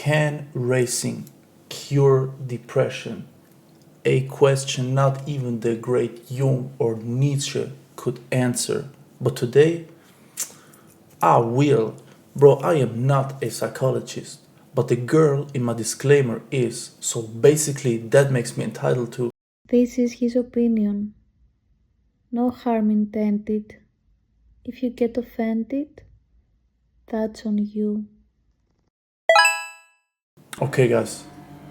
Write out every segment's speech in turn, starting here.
Can racing cure depression? A question not even the great Jung or Nietzsche could answer. But today, I will. Bro, I am not a psychologist, but the girl in my disclaimer is, so basically that makes me entitled to. This is his opinion. No harm intended. If you get offended, that's on you. Okay, guys,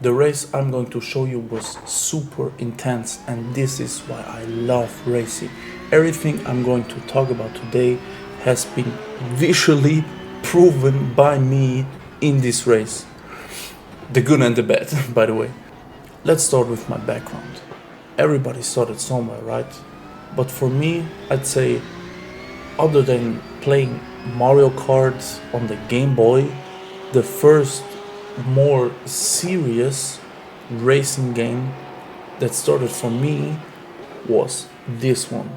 the race I'm going to show you was super intense, and this is why I love racing. Everything I'm going to talk about today has been visually proven by me in this race. The good and the bad, by the way. Let's start with my background. Everybody started somewhere, right? But for me, I'd say, other than playing Mario Kart on the Game Boy, the first more serious racing game that started for me was this one.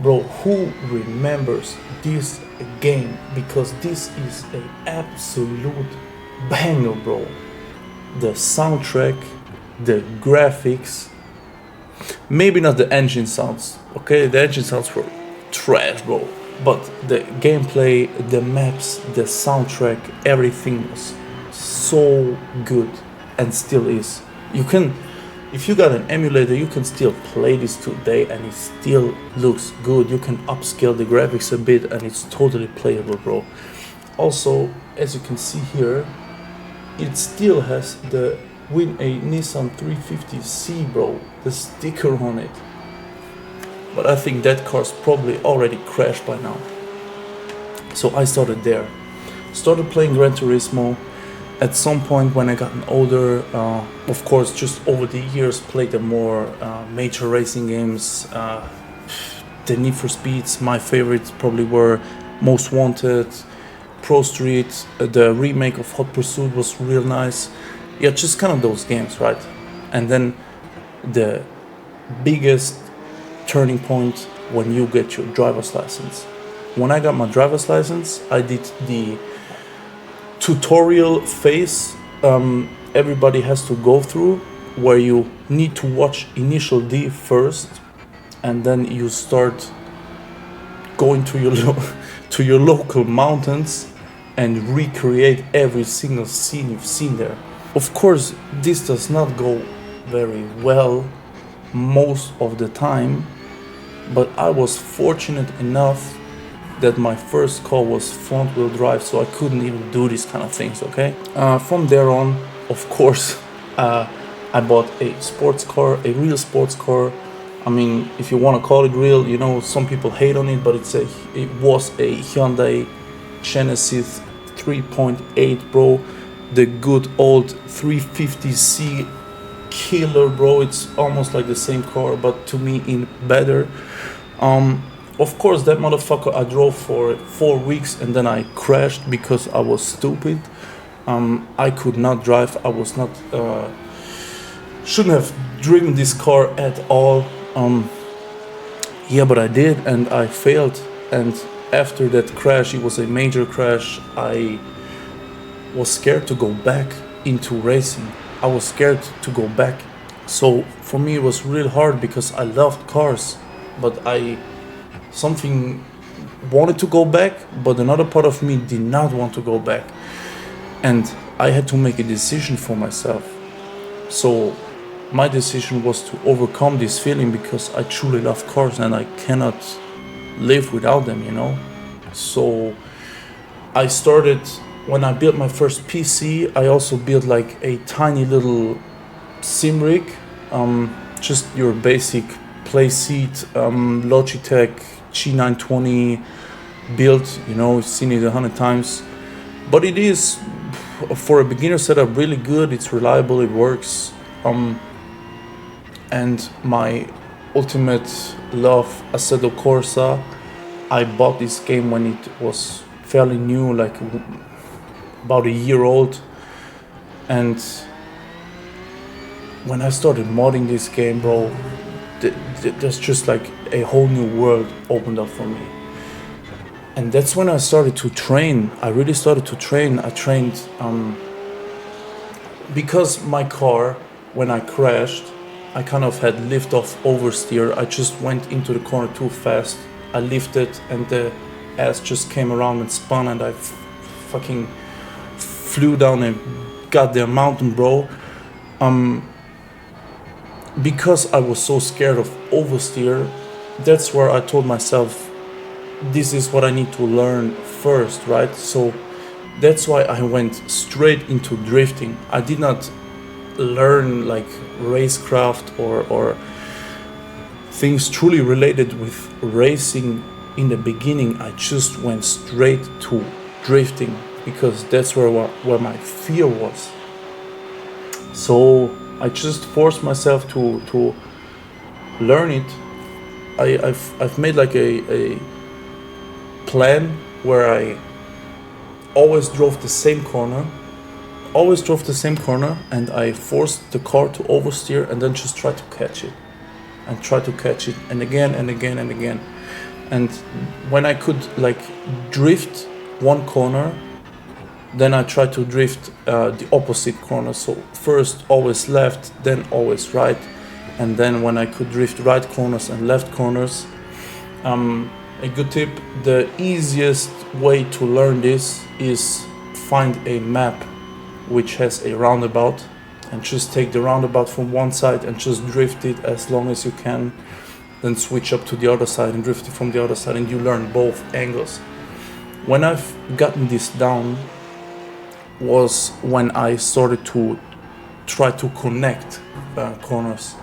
Bro, who remembers this game? Because this is an absolute banger, bro. The soundtrack, the graphics, maybe not the engine sounds, okay? The engine sounds were trash, bro. But the gameplay, the maps, the soundtrack, everything was so good and still is. You can, if you got an emulator, you can still play this today and it still looks good. You can upscale the graphics a bit and it's totally playable, bro. Also, as you can see here, it still has the Win a Nissan 350C, bro, the sticker on it. But I think that car's probably already crashed by now. So I started there. Started playing Gran Turismo. At some point when I got older, of course, just over the years, played the more major racing games. The Need for Speeds, my favorites probably were Most Wanted, Pro Street, the remake of Hot Pursuit was real nice. Yeah, just kind of those games, right? And then the biggest turning point when you get your driver's license. When I got my driver's license, I did the tutorial phase everybody has to go through, where you need to watch Initial D first, and then you start going to your to your local mountains and recreate every single scene you've seen there. Of course, this does not go very well most of the time, but I was fortunate enough that my first car was front wheel drive, so I couldn't even do these kind of things, okay? From there on, of course, I bought a sports car, a real sports car. I mean, if you want to call it real, you know, some people hate on it, but it was a Hyundai Genesis 3.8, bro. The good old 350C killer, bro. It's almost like the same car, but to me in better. Of course, that motherfucker I drove for 4 weeks and then I crashed because I was stupid. I could not drive. I was not shouldn't have driven this car at all. Yeah, but I did, and I failed. And after that crash, it was a major crash, I was scared to go back into racing. I was scared to go back. So for me, it was real hard because I loved cars, but something wanted to go back, but another part of me did not want to go back. And I had to make a decision for myself. So my decision was to overcome this feeling because I truly love cars and I cannot live without them, you know? So I started, when I built my first PC, I also built like a tiny little sim rig, just your basic play seat, Logitech G920 build, you know, I've seen it 100 times. But it is, for a beginner setup, really good. It's reliable, it works. And my ultimate love, Assetto Corsa, I bought this game when it was fairly new, like about a year old. And when I started modding this game, bro, there's just like a whole new world opened up for me. And that's when I started to train. I really started to train. I trained because my car, when I crashed, I kind of had lift off oversteer. I just went into the corner too fast. I lifted and the ass just came around and spun, and I fucking flew down a goddamn mountain, bro. Because I was so scared of oversteer, that's where I told myself, this is what I need to learn first, right? So that's why I went straight into drifting. I did not learn like racecraft or things truly related with racing in the beginning. I just went straight to drifting because that's where my fear was. So I just forced myself to learn it. I've made like a plan where I always drove the same corner, and I forced the car to oversteer and then just try to catch it and again and again and again. And when I could like drift one corner, then I try to drift the opposite corner. So first always left, then always right. And then when I could drift right corners and left corners, a good tip, the easiest way to learn this is find a map which has a roundabout, and just take the roundabout from one side and just drift it as long as you can, then switch up to the other side and drift it from the other side, and you learn both angles. When I've gotten this down was when I started to try to connect corners.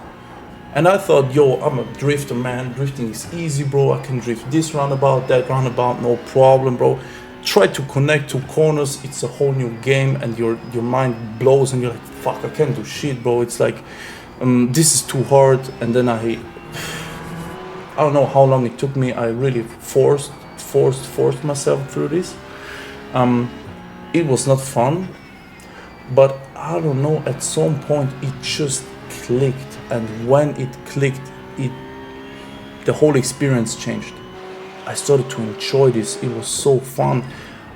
And I thought, yo, I'm a drifter, man. Drifting is easy, bro. I can drift this roundabout, that roundabout, no problem, bro. Try to connect two corners. It's a whole new game, and your mind blows, and you're like, fuck, I can't do shit, bro. It's like, this is too hard. And then I don't know how long it took me. I really forced myself through this. It was not fun, but I don't know, at some point it just clicked, and when it clicked, the whole experience changed. I started to enjoy this. It was so fun.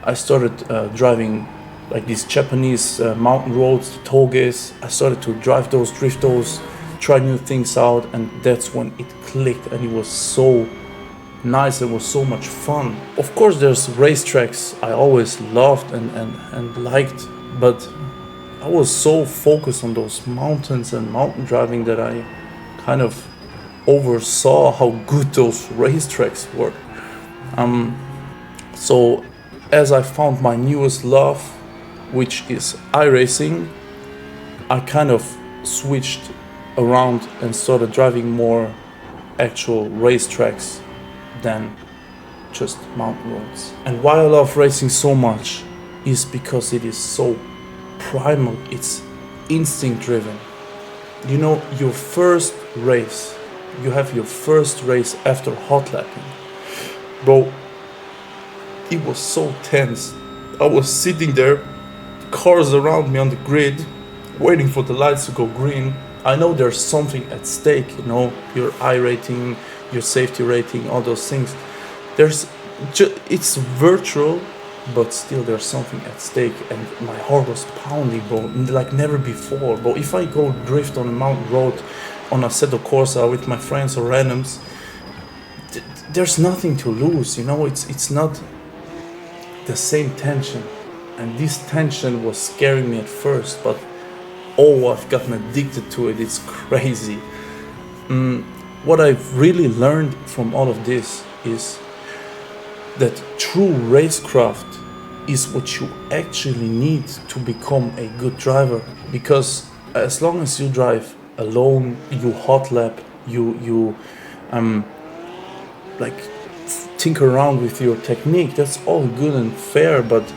I started driving like these Japanese mountain roads, the toges. I started to drive those, drift those, try new things out, and that's when it clicked, and it was so nice. It was so much fun. Of course, there's racetracks I always loved and liked, but I was so focused on those mountains and mountain driving that I kind of oversaw how good those racetracks were. So as I found my newest love, which is iRacing, I kind of switched around and started driving more actual racetracks than just mountain roads. And why I love racing so much is because it is so primal, it's instinct driven. You know, your first race, you have your first race after hot lapping. Bro, it was so tense. I was sitting there, cars around me on the grid, waiting for the lights to go green. I know there's something at stake, you know, your I rating, your safety rating, all those things. It's virtual, but still there's something at stake, and my heart was pounding, bro, like never before, bro. If I go drift on a mountain road on a Assetto Corsa with my friends or randoms, there's nothing to lose, you know. It's not the same tension, and this tension was scaring me at first, but oh, I've gotten addicted to it. It's crazy. What I've really learned from all of this is that true racecraft is what you actually need to become a good driver. Because as long as you drive alone, you hot lap, you like tinker around with your technique, that's all good and fair, but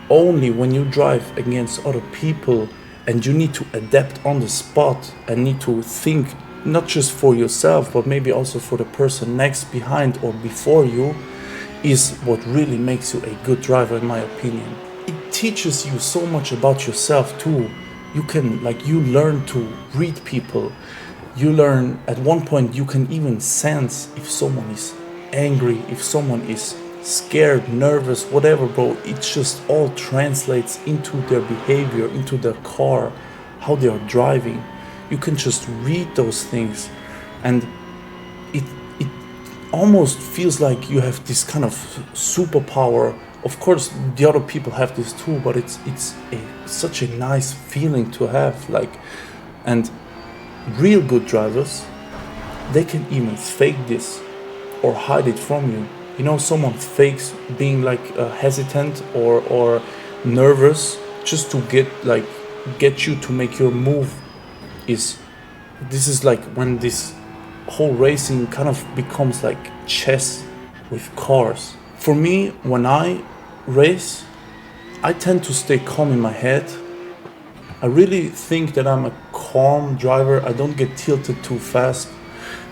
only when you drive against other people and you need to adapt on the spot and need to think not just for yourself, but maybe also for the person next, behind, or before you, is what really makes you a good driver, in my opinion. It teaches you so much about yourself too. You learn to read people. You learn, at one point, you can even sense if someone is angry, if someone is scared, nervous, whatever, bro, it just all translates into their behavior, into their car, how they are driving. You can just read those things, and it almost feels like you have this kind of superpower. Of course, the other people have this too, but it's such a nice feeling to have. Like, and real good drivers, they can even fake this or hide it from you. You know, someone fakes being like hesitant or nervous just to get you to make your move. This is like when this whole racing kind of becomes like chess with cars. For me, when I race, I tend to stay calm in my head. I really think that I'm a calm driver. I don't get tilted too fast.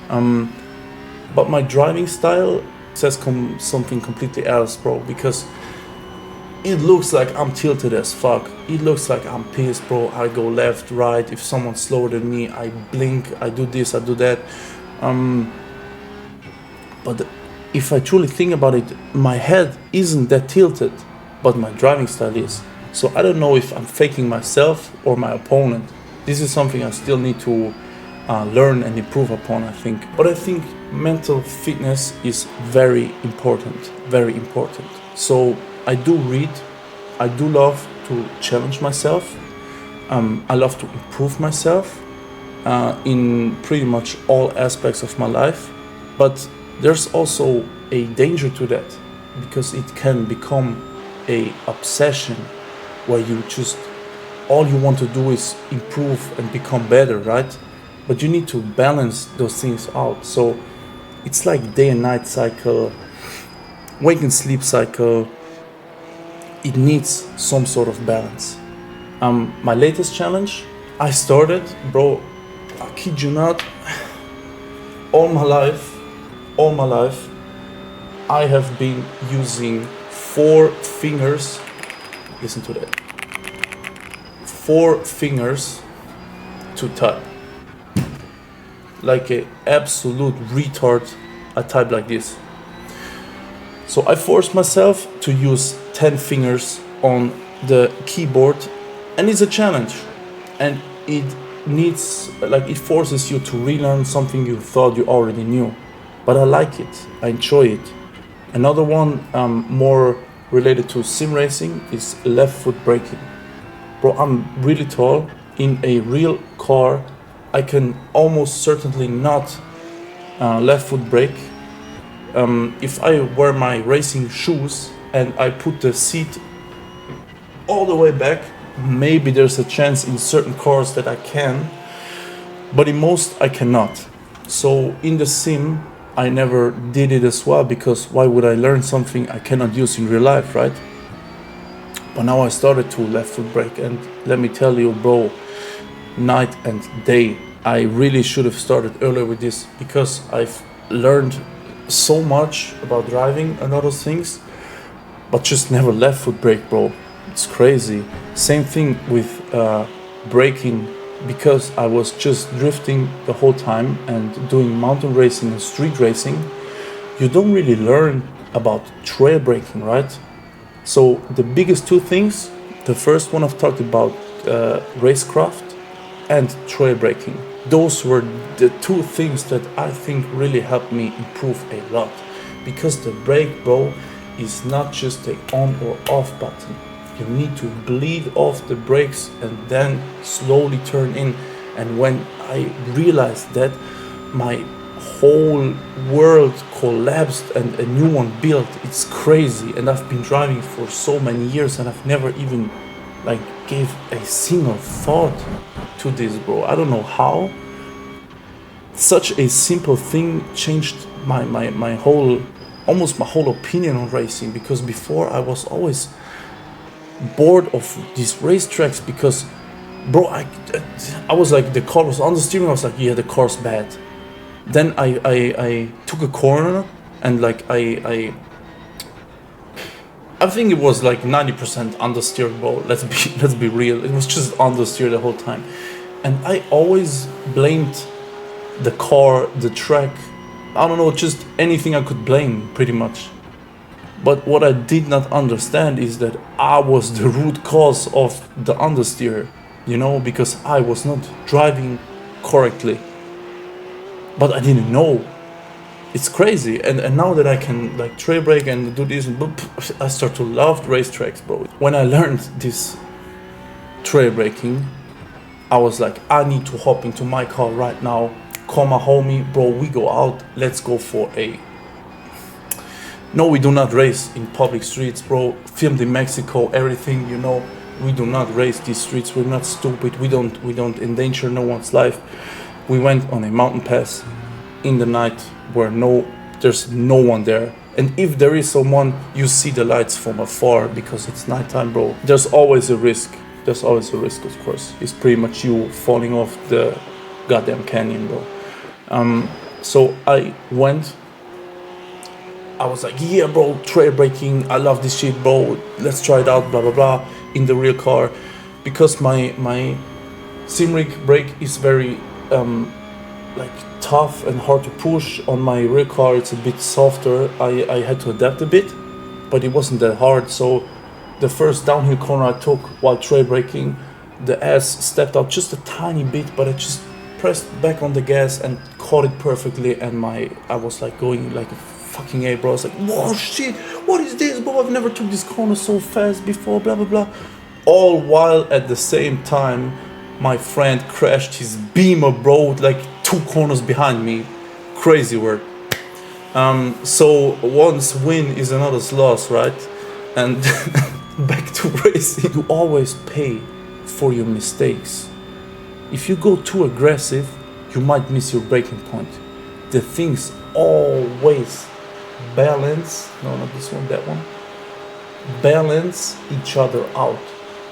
But my driving style says something completely else, bro, because it looks like I'm tilted as fuck. It looks like I'm pissed, bro. I go left, right. If someone's slower than me, I blink, I do this, I do that. But if I truly think about it, my head isn't that tilted, but my driving style is. So I don't know if I'm faking myself or my opponent. This is something I still need to learn and improve upon, I think. But I think mental fitness is very important, very important. So I do read, I do love to challenge myself. I love to improve myself in pretty much all aspects of my life. But there's also a danger to that, because it can become a obsession where you just, all you want to do is improve and become better, right? But you need to balance those things out. So it's like day and night cycle, wake and sleep cycle. It needs some sort of balance. My latest challenge, I started, bro, I kid you not, all my life, I have been using 4 fingers. Listen to that. 4 fingers to type. Like an absolute retard, I type like this. So I forced myself to use 10 fingers on the keyboard, and it's a challenge. And it needs, like, it forces you to relearn something you thought you already knew. But I like it, I enjoy it. Another one more related to sim racing is left foot braking. Bro, I'm really tall. In a real car, I can almost certainly not left foot brake. If I wear my racing shoes and I put the seat all the way back, maybe there's a chance in certain cars that I can, but in most I cannot. So in the sim, I never did it as well, because why would I learn something I cannot use in real life, right? But now I started to left foot brake, and let me tell you, bro, night and day, I really should have started earlier with this, because I've learned so much about driving and all those things, but just never left foot brake, bro. It's crazy. Same thing with braking, because I was just drifting the whole time and doing mountain racing and street racing. You don't really learn about trail braking, right? So the biggest 2 things, the first one I've talked about, racecraft and trail braking. Those were the 2 things that I think really helped me improve a lot, because the brake, bro, is not just a on or off button. You need to bleed off the brakes and then slowly turn in. And when I realized that, my whole world collapsed and a new one built. It's crazy. And I've been driving for so many years and I've never even gave a single thought to this, bro. I don't know how. Such a simple thing changed my whole opinion on racing, because before I was always bored of these racetracks, because, bro, I was like, the car was on the steering, I was like, yeah, the car's bad. Then I took a corner and I think it was like 90% understeer, bro. Let's be real. It was just understeer the whole time, and I always blamed the car, the track. I don't know, just anything I could blame, pretty much. But what I did not understand is that I was the root cause of the understeer, because I was not driving correctly. But I didn't know. It's crazy. And now that I can like trail brake and do this, I start to love racetracks, bro. When I learned this trail braking, I was like, I need to hop into my car right now, call my homie, bro, we go out, let's go for a... No, we do not race in public streets, bro. Filmed in Mexico, everything, we do not race these streets. We're not stupid. We don't endanger no one's life. We went on a mountain pass in the night where there's no one there. And if there is someone, you see the lights from afar because it's nighttime, bro. There's always a risk. There's always a risk, of course. It's pretty much you falling off the goddamn canyon, bro. So I went. I was like, yeah, bro, trail braking. I love this shit, bro. Let's try it out, blah, blah, blah. In the real car. Because my Simric brake is very tough and hard to push. On my rear car, it's a bit softer. I had to adapt a bit, but it wasn't that hard. So the first downhill corner I took while trail braking, the ass stepped out just a tiny bit, but I just pressed back on the gas and caught it perfectly. And I was like going like a fucking A, bro. I was like, whoa, shit, what is this, bro? I've never took this corner so fast before, blah, blah, blah. All while at the same time, my friend crashed his Beamer, bro, like 2 corners behind me. Crazy work. So one's win is another's loss, right? And back to racing. You always pay for your mistakes. If you go too aggressive, you might miss your breaking point. The things always balance, no, not this one, that one. Balance each other out,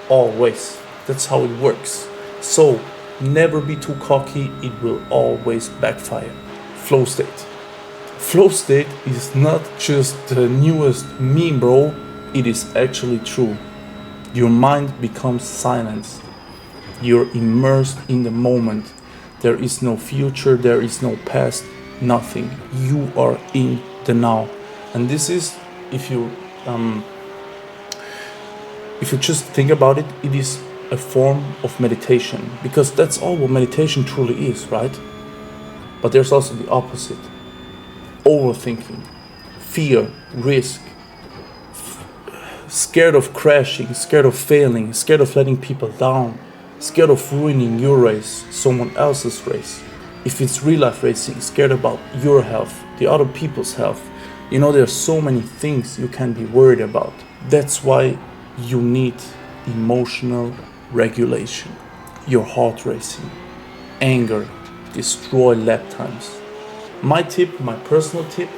always. That's how it works. So never be too cocky, it will always backfire. Flow state. Flow state is not just the newest meme, bro. It is actually true. Your mind becomes silence. You're immersed in the moment. There is no future, there is no past, nothing. You are in the now. And this is, if you just think about it, it is a form of meditation, because that's all what meditation truly is, right? But there's also the opposite. Overthinking, fear, risk, scared of crashing, scared of failing, scared of letting people down, scared of ruining your race, someone else's race. If it's real life racing, scared about your health, the other people's health. There's so many things you can be worried about. That's why you need emotional regulation. Your heart racing, anger, destroy lap times. My tip, my personal tip,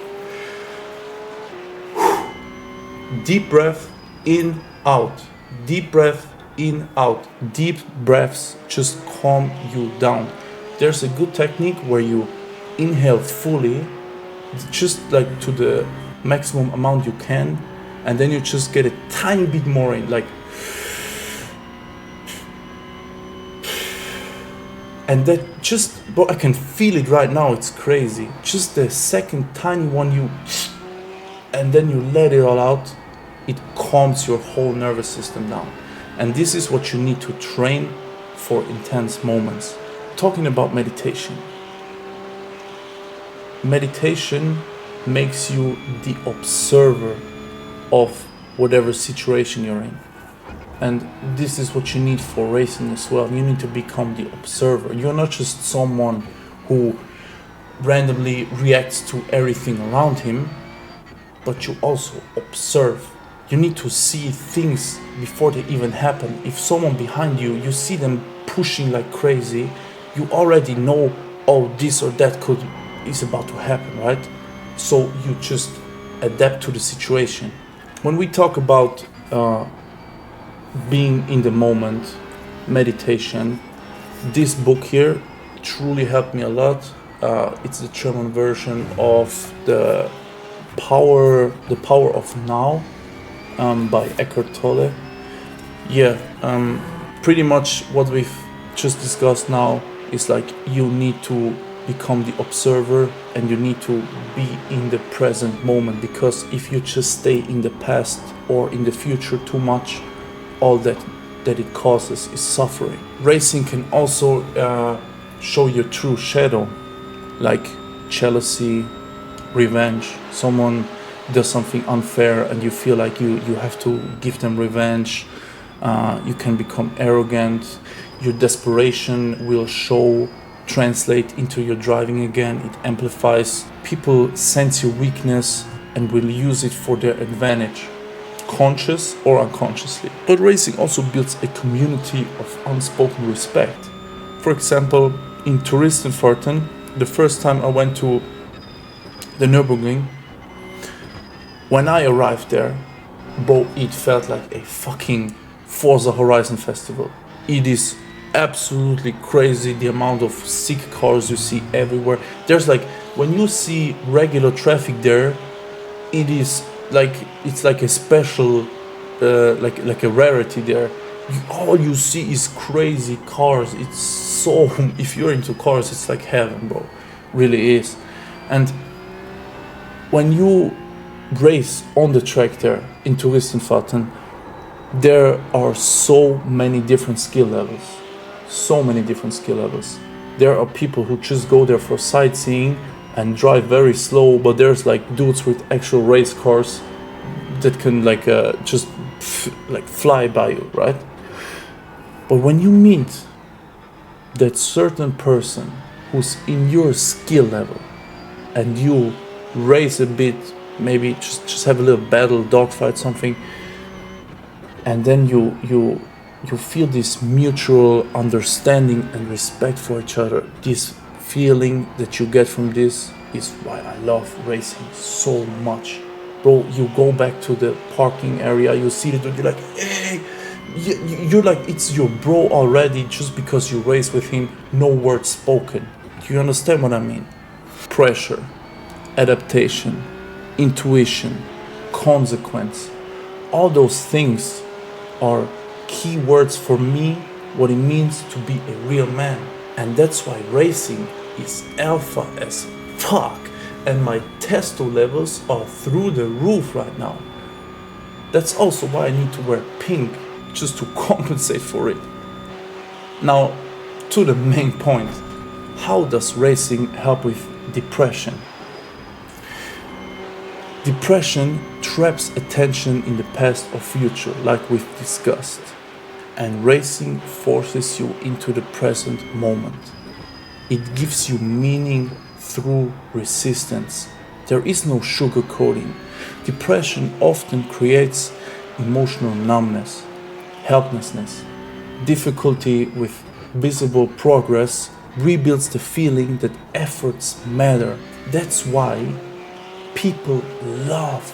deep breath in, out. Deep breath in, out. Deep breaths just calm you down. There's a good technique where you inhale fully, just like to the maximum amount you can, and then you just get a tiny bit more in, like, and that just, bro, I can feel it right now, it's crazy. Just the second tiny one and then you let it all out, it calms your whole nervous system down. And this is what you need to train for intense moments. Talking about meditation. Meditation makes you the observer of whatever situation you're in. And this is what you need for racing as well. You need to become the observer. You're not just someone who randomly reacts to everything around him, but you also observe. You need to see things before they even happen. If someone behind you, you see them pushing like crazy, you already know, oh, this or that is about to happen, right? So you just adapt to the situation. When we talk about being in the moment, meditation, this book here truly helped me a lot. It's the German version of the Power of Now by Eckhart Tolle. Yeah, pretty much what we've just discussed now is like you need to become the observer, and you need to be in the present moment, because if you just stay in the past or in the future too much, all that it causes is suffering. Racing can also show your true shadow, like jealousy, revenge. Someone does something unfair and you feel like you have to give them revenge. You can become arrogant. Your desperation will translate into your driving again. It amplifies. People sense your weakness and will use it for their advantage, conscious or unconsciously. But racing also builds a community of unspoken respect. For example, in Touristenfahrten, the first time I went to the Nürburgring, when I arrived there, bro, it felt like a fucking Forza Horizon festival. It is absolutely crazy the amount of sick cars you see everywhere. There's like, when you see regular traffic there, it is like, it's like a special, like a rarity there. All you see is crazy cars. It's so, if you're into cars, it's like heaven, bro. Really is. And when you race on the track there in Touristenfahrten, there are so many different skill levels. So many different skill levels. There are people who just go there for sightseeing and drive very slow, but there's like dudes with actual race cars that can like just like fly by you, right? But when you meet that certain person who's in your skill level and you race a bit, maybe just have a little battle, dogfight, something, and then you feel this mutual understanding and respect for each other. This feeling that you get from this is why I love racing so much. Bro, you go back to the parking area, you see the dude, you're like, hey, you're like, it's your bro already just because you race with him, no words spoken. Do you understand what I mean? Pressure, adaptation, intuition, consequence, all those things are key words for me, what it means to be a real man. And that's why racing is alpha as fuck, and my testo levels are through the roof right now. That's also why I need to wear pink, just to compensate for it. Now, to the main point, how does racing help with depression? Depression traps attention in the past or future, like we've discussed, and racing forces you into the present moment. It gives you meaning through resistance. There is no sugarcoating. Depression often creates emotional numbness, helplessness. Difficulty with visible progress rebuilds the feeling that efforts matter. That's why people love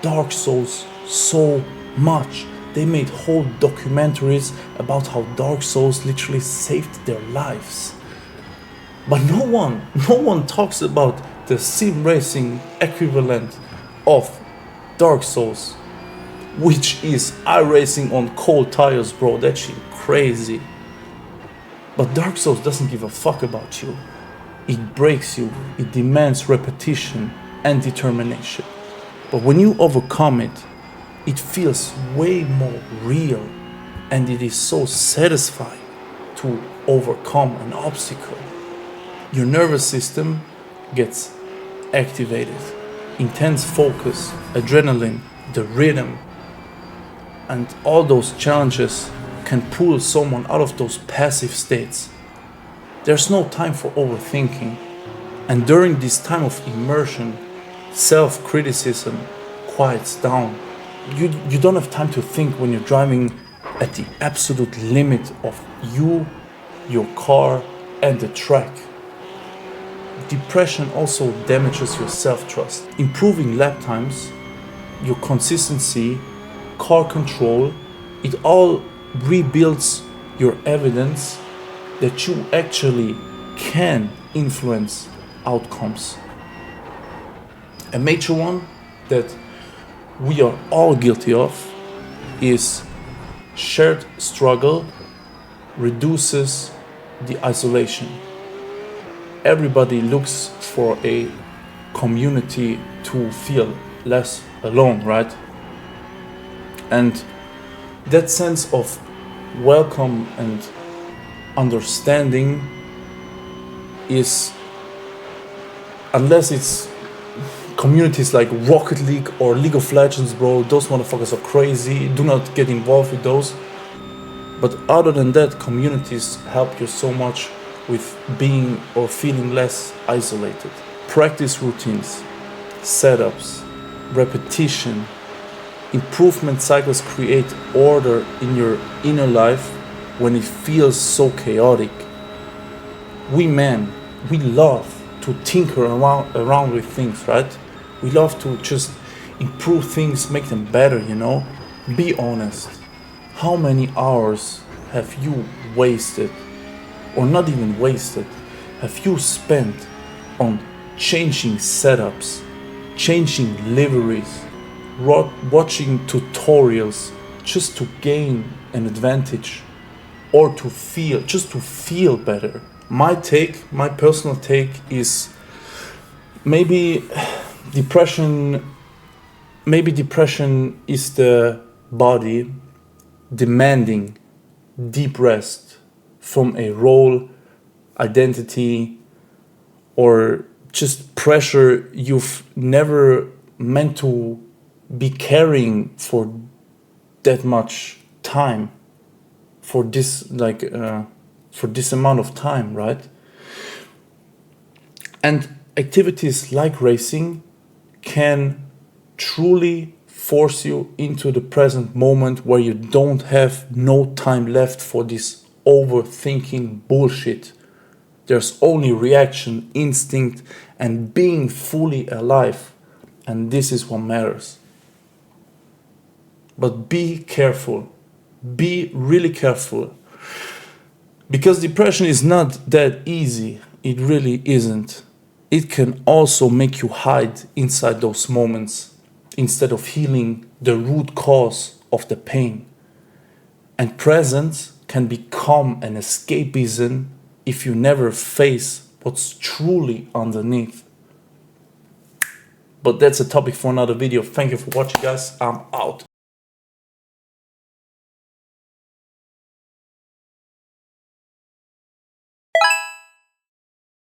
Dark Souls so much. They made whole documentaries about how Dark Souls literally saved their lives. But no one talks about the sim racing equivalent of Dark Souls, which is iRacing on cold tires, bro. That shit crazy. But Dark Souls doesn't give a fuck about you. It breaks you. It demands repetition and determination. But when you overcome it, it feels way more real, and it is so satisfying to overcome an obstacle. Your nervous system gets activated. Intense focus, adrenaline, the rhythm, and all those challenges can pull someone out of those passive states. There's no time for overthinking, and during this time of immersion, self-criticism quiets down. You don't have time to think when you're driving at the absolute limit of you, your car, and the track. Depression also damages your self-trust. Improving lap times, your consistency, car control, it all rebuilds your evidence that you actually can influence outcomes. A major one that we are all guilty of is shared struggle reduces the isolation. everybody looks for a community to feel less alone, right? And that sense of welcome and understanding is, unless it's communities like Rocket League or League of Legends, bro, those motherfuckers are crazy. Do not get involved with those. But other than that, communities help you so much with being or feeling less isolated. Practice routines, setups, repetition, improvement cycles create order in your inner life when it feels so chaotic. We men, we love to tinker around with things, right? We love to just improve things, make them better, you know? Be honest. How many hours have you wasted, or not even wasted, have you spent on changing setups, changing liveries, watching tutorials just to gain an advantage or to feel better? My personal take is maybe depression is the body demanding deep rest from a role, identity, or just pressure you've never meant to be carrying for that much time, for this amount of time, right? And activities like racing can truly force you into the present moment, where you don't have no time left for this overthinking bullshit. There's only reaction, instinct, and being fully alive. And this is what matters. But be careful. Be really careful. Because depression is not that easy. It really isn't. It can also make you hide inside those moments instead of healing the root cause of the pain. And presence can become an escapism if you never face what's truly underneath. But that's a topic for another video. Thank you for watching, guys. I'm out.